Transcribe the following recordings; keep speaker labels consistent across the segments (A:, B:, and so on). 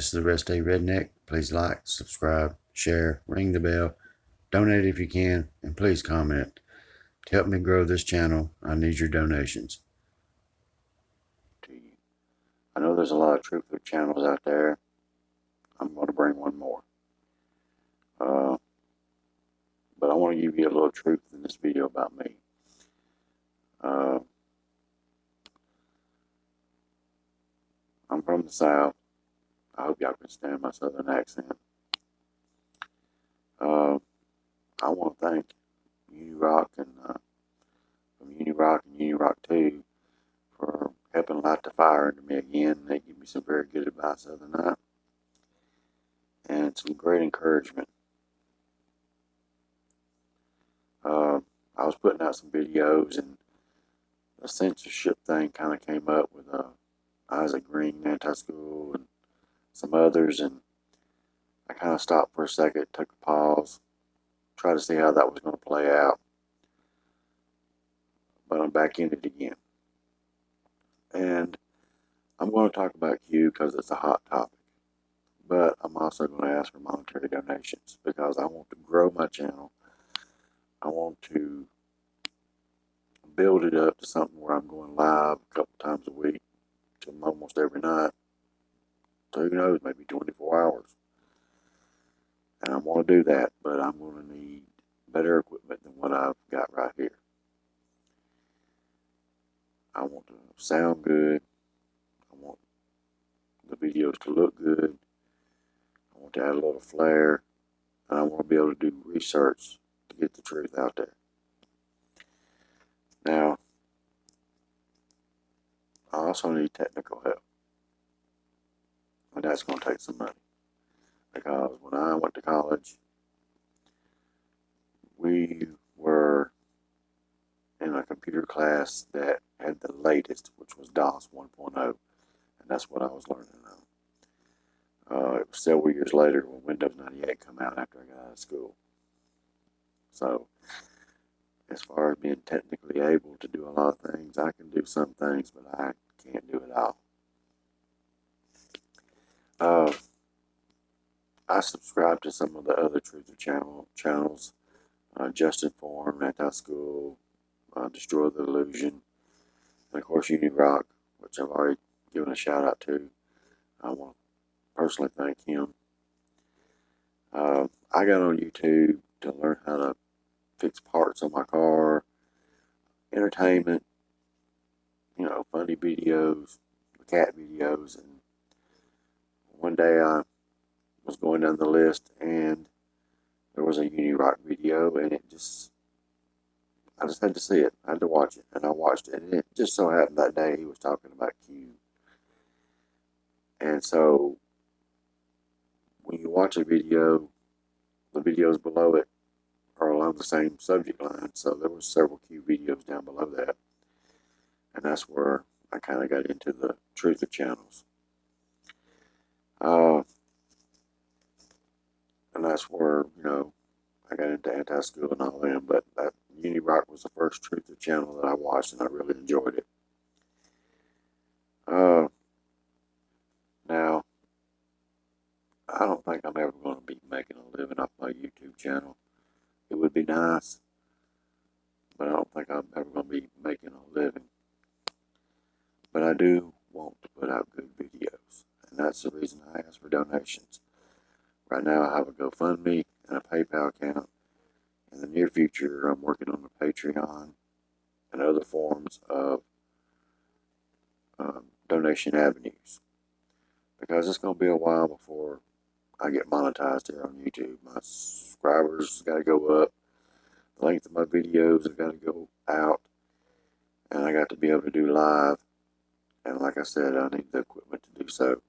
A: This is the Rest Day Redneck. Please like, subscribe, share, ring the bell, donate if you can, and please comment. To help me grow this channel, I need your donations. I know there's a lot of truthful channels out there. I'm going to bring one more. But I want to give you a little truth in this video about me. I'm from the South. I hope y'all can stand my Southern accent. I want to thank UNIRock and from UNIRock and UNIRock2 for helping light the fire under me again. They give me some very good advice the other night and some great encouragement. I was putting out some videos, and the censorship thing kind of came up with Isaac Green, Anti-School, and some others, and I kind of stopped for a second, took a pause, tried to see how that was going to play out. But I'm back in it again. And I'm going to talk about Q because it's a hot topic. But I'm also going to ask for monetary donations because I want to grow my channel. I want to build it up to something where I'm going live a couple times a week to almost every night. So who knows, maybe 24 hours. And I want to do that, but I'm going to need better equipment than what I've got right here. I want to sound good. I want the videos to look good. I want to add a little flair. And I want to be able to do research to get the truth out there. Now, I also need technical help. And that's going to take some money. Because when I went to college, we were in a computer class that had the latest, which was DOS 1.0. And that's what I was learning on. It was several years later when Windows 98 came out after I got out of school. So, as far as being technically able to do a lot of things, I can do some things, but I can't do it all. I subscribe to some of the other Truther channels, Just Informed, Anti-School, Destroy the Illusion, and of course UNIRock, which I've already given a shout out to. I want to personally thank him. I got on YouTube to learn how to fix parts on my car, entertainment, funny videos, cat videos, and one day I was going down the list and there was a UNIRock video, and I just had to see it. I had to watch it, and I watched it, and it just so happened that day he was talking about Q. And so when you watch a video, the videos below it are along the same subject line, so there were several Q videos down below that, and that's where I kind of got into the Truther channels. And that's where, I got into Anti-School and all that, but that UNIRock was the first Truther channel that I watched, and I really enjoyed it. Now, I don't think I'm ever going to be making a living off my YouTube channel. It would be nice, but I don't think I'm ever going to be making a living. But I do want to put out good videos, and that's the reason I ask for donations. Right now I have a GoFundMe and a PayPal account. In the near future, I'm working on a Patreon and other forms of donation avenues. Because it's going to be a while before I get monetized here on YouTube. My subscribers got to go up. The length of my videos have got to go out. And I got to be able to do live. And like I said, I need the equipment to do so.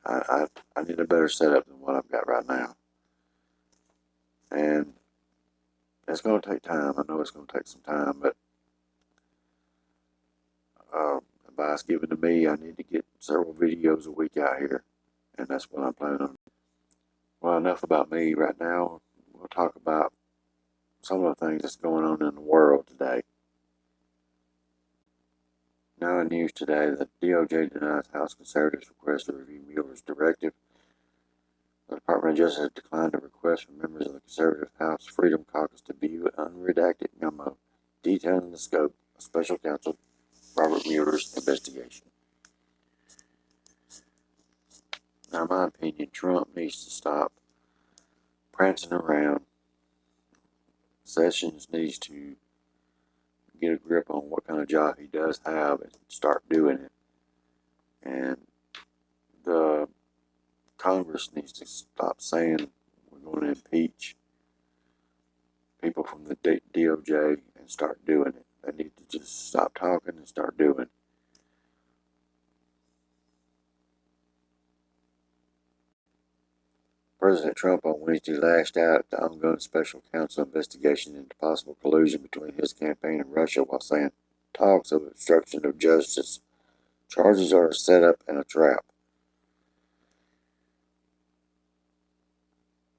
A: I need a better setup than what I've got right now. And it's going to take time. I know it's going to take some time, but advice given to me, I need to get several videos a week out here. And that's what I'm planning on. Well, enough about me right now. We'll talk about some of the things that's going on in the world today. Now in news today, the DOJ denies House Conservatives' request to review Mueller's directive The Department of Justice has declined a request from members of the Conservative House Freedom Caucus to view an unredacted memo detailing the scope of Special Counsel Robert Mueller's investigation. Now, in my opinion, Trump needs to stop prancing around. Sessions needs to get a grip on what kind of job he does have and start doing it. And the Congress needs to stop saying we're going to impeach people from the DOJ and start doing it. They need to just stop talking and start doing it. President Trump on Wednesday lashed out at the ongoing special counsel investigation into possible collusion between his campaign and Russia while saying talks of obstruction of justice charges are a setup and a trap.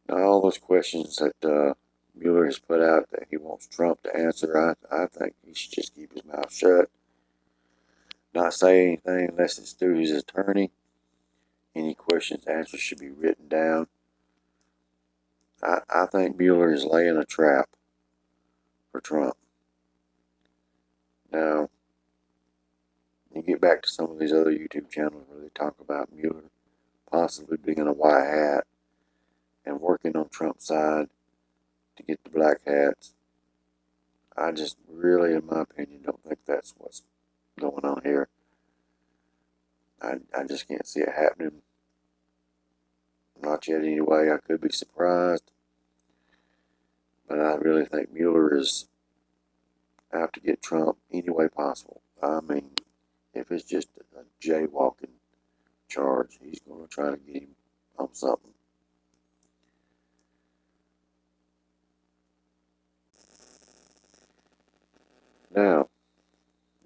A: Now, all those questions that Mueller has put out that he wants Trump to answer, I think he should just keep his mouth shut, not say anything unless it's through his attorney. Any questions, answers should be written down. I think Mueller is laying a trap for Trump. Now, you get back to some of these other YouTube channels where they talk about Mueller possibly being a white hat and working on Trump's side to get the black hats. I just really, in my opinion, don't think that's what's going on here. I just can't see it happening. Not yet anyway. I could be surprised. But I really think Mueller is out to get Trump any way possible. I mean, if it's just a jaywalking charge, he's going to try to get him on something. Now,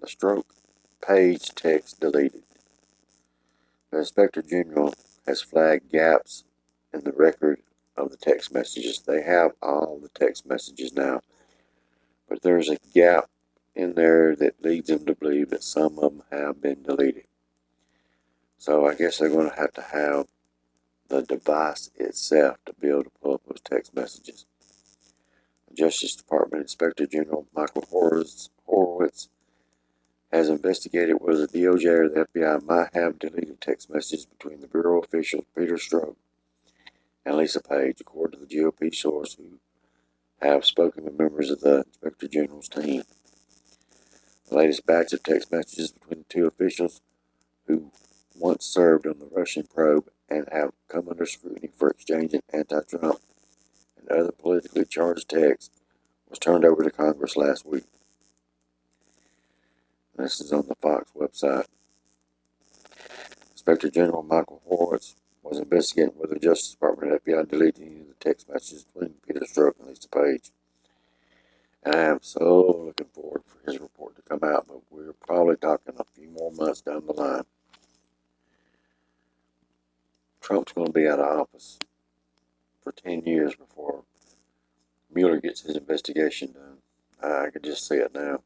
A: the stroke page text deleted. The Inspector General has flagged gaps in the record of the text messages. They have all the text messages now, but there's a gap in there that leads them to believe that some of them have been deleted. So I guess they're going to have the device itself to be able to pull up those text messages. The Justice Department Inspector General Michael Horowitz has investigated whether the DOJ or the FBI might have deleted text messages between the Bureau officials Peter Strzok and Lisa Page, according to the GOP source who have spoken with members of the Inspector General's team. The latest batch of text messages between the two officials who once served on the Russian probe and have come under scrutiny for exchanging anti-Trump and other politically charged texts was turned over to Congress last week. This is on the Fox website. Inspector General Michael Horowitz was investigating whether the Justice Department and FBI deleted any of the text messages between Peter Strzok and Lisa Page. And I am so looking forward for his report to come out, but we're probably talking a few more months down the line. Trump's going to be out of office for 10 years before Mueller gets his investigation done. I can just see it now.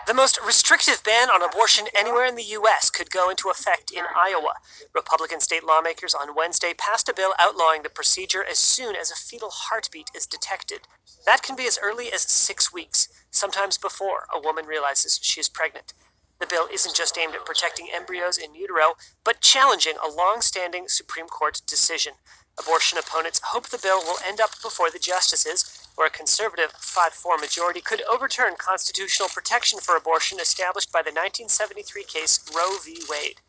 B: The most restrictive ban on abortion anywhere in the U.S. could go into effect in Iowa. Republican state lawmakers on Wednesday passed a bill outlawing the procedure as soon as a fetal heartbeat is detected. That can be as early as 6 weeks, sometimes before a woman realizes she is pregnant. The bill isn't just aimed at protecting embryos in utero, but challenging a long-standing Supreme Court decision. Abortion opponents hope the bill will end up before the justices, where a conservative 5-4 majority could overturn constitutional protection for abortion established by the 1973 case Roe v. Wade.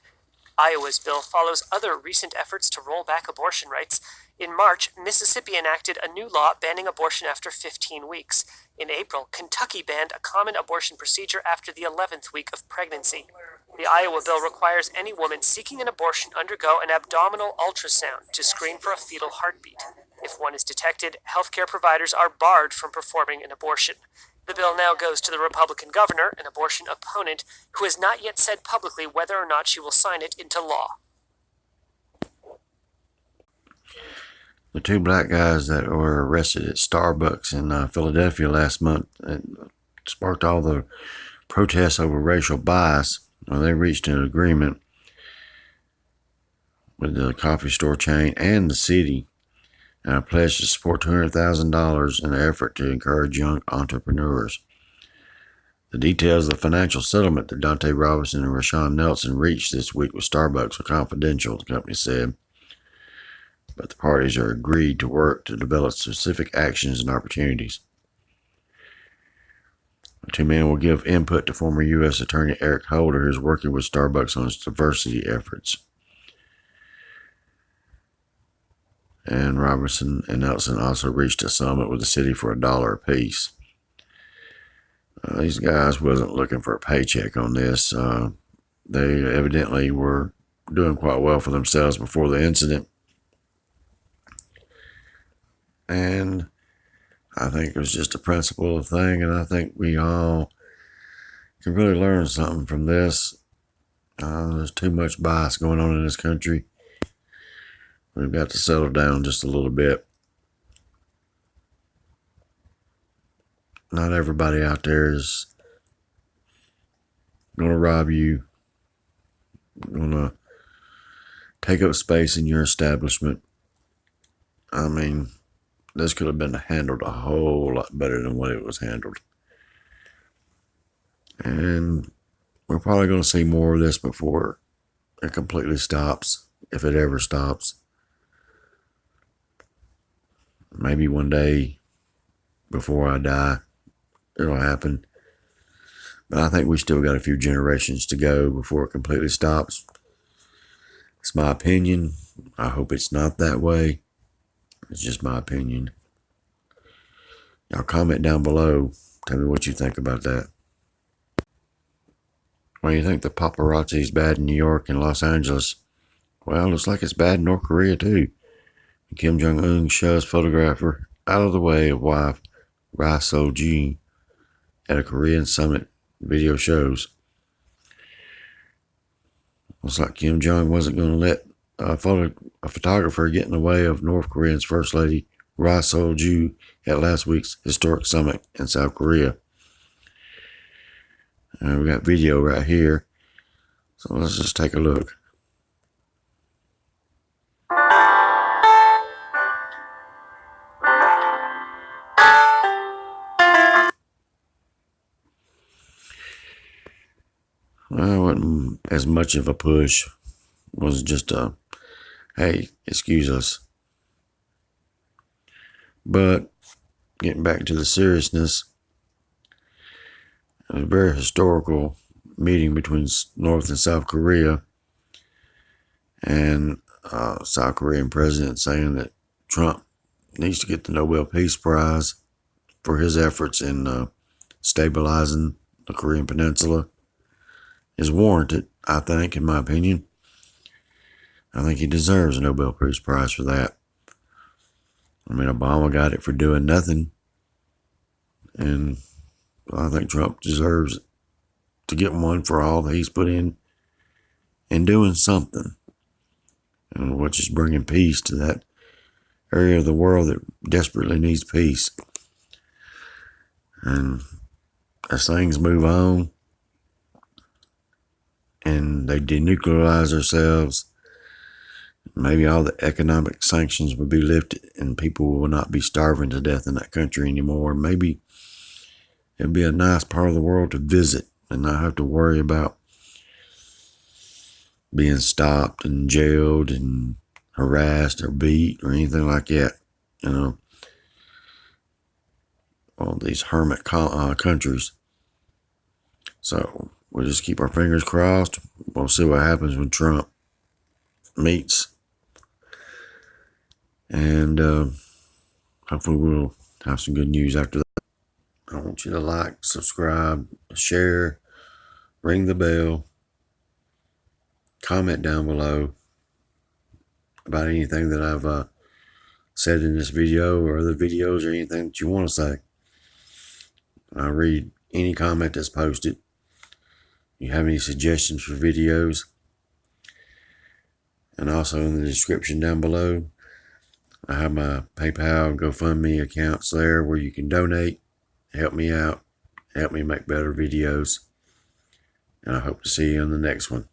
B: Iowa's bill follows other recent efforts to roll back abortion rights. In March, Mississippi enacted a new law banning abortion after 15 weeks. In April, Kentucky banned a common abortion procedure after the 11th week of pregnancy. The Iowa bill requires any woman seeking an abortion undergo an abdominal ultrasound to screen for a fetal heartbeat. If one is detected, healthcare providers are barred from performing an abortion. The bill now goes to the Republican governor, an abortion opponent, who has not yet said publicly whether or not she will sign it into law.
A: The two black guys that were arrested at Starbucks in Philadelphia last month and sparked all the protests over racial bias. Well, they reached an agreement with the coffee store chain and the city, and I pledged to support $200,000 in an effort to encourage young entrepreneurs. The details of the financial settlement that Dante Robinson and Rashawn Nelson reached this week with Starbucks are confidential, the company said, but the parties are agreed to work to develop specific actions and opportunities. The two men will give input to former U.S. Attorney Eric Holder, who is working with Starbucks on its diversity efforts. And Robinson and Nelson also reached a settlement with the city for $1 apiece. These guys wasn't looking for a paycheck on this. They evidently were doing quite well for themselves before the incident. And I think it was just a principle thing, and I think we all can really learn something from this. There's too much bias going on in this country. We've got to settle down just a little bit. Not everybody out there is going to rob you, going to take up space in your establishment. I mean, this could have been handled a whole lot better than what it was handled. And we're probably going to see more of this before it completely stops, if it ever stops. Maybe one day before I die, it'll happen. But I think we still got a few generations to go before it completely stops. It's my opinion. I hope it's not that way. It's just my opinion. Y'all comment down below. Tell me what you think about that. Well, you think the paparazzi is bad in New York and Los Angeles? Well, looks like it's bad in North Korea too. Kim Jong-un shoves photographer out of the way of wife Ri Sol-ju at a Korean summit, video shows. Looks like Kim Jong wasn't going to let a photographer get in the way of North Korea's First Lady Ri Sol-ju at last week's historic summit in South Korea. We got video right here, so let's just take a look. Well, it wasn't as much of a push. It was just a, hey, excuse us. But getting back to the seriousness, a very historical meeting between North and South Korea, and South Korean president saying that Trump needs to get the Nobel Peace Prize for his efforts in stabilizing the Korean Peninsula is warranted, I think, in my opinion. I think he deserves a Nobel Peace Prize for that. I mean, Obama got it for doing nothing, and I think Trump deserves to get one for all that he's put in doing something, which is bringing peace to that area of the world that desperately needs peace. And as things move on and they denuclearize themselves, maybe all the economic sanctions will be lifted and people will not be starving to death in that country anymore. Maybe it'll be a nice part of the world to visit and not have to worry about being stopped and jailed and harassed or beat or anything like that. You know, all these hermit countries. So we'll just keep our fingers crossed. We'll see what happens when Trump meets. And hopefully we'll have some good news after that. I want you to like, subscribe, share, ring the bell, comment down below about anything that I've said in this video or other videos or anything that you want to say. I read any comment that's posted. If you have any suggestions for videos, and also in the description down below, I have my PayPal and GoFundMe accounts there where you can donate, help me out, help me make better videos. and I hope to see you in the next one.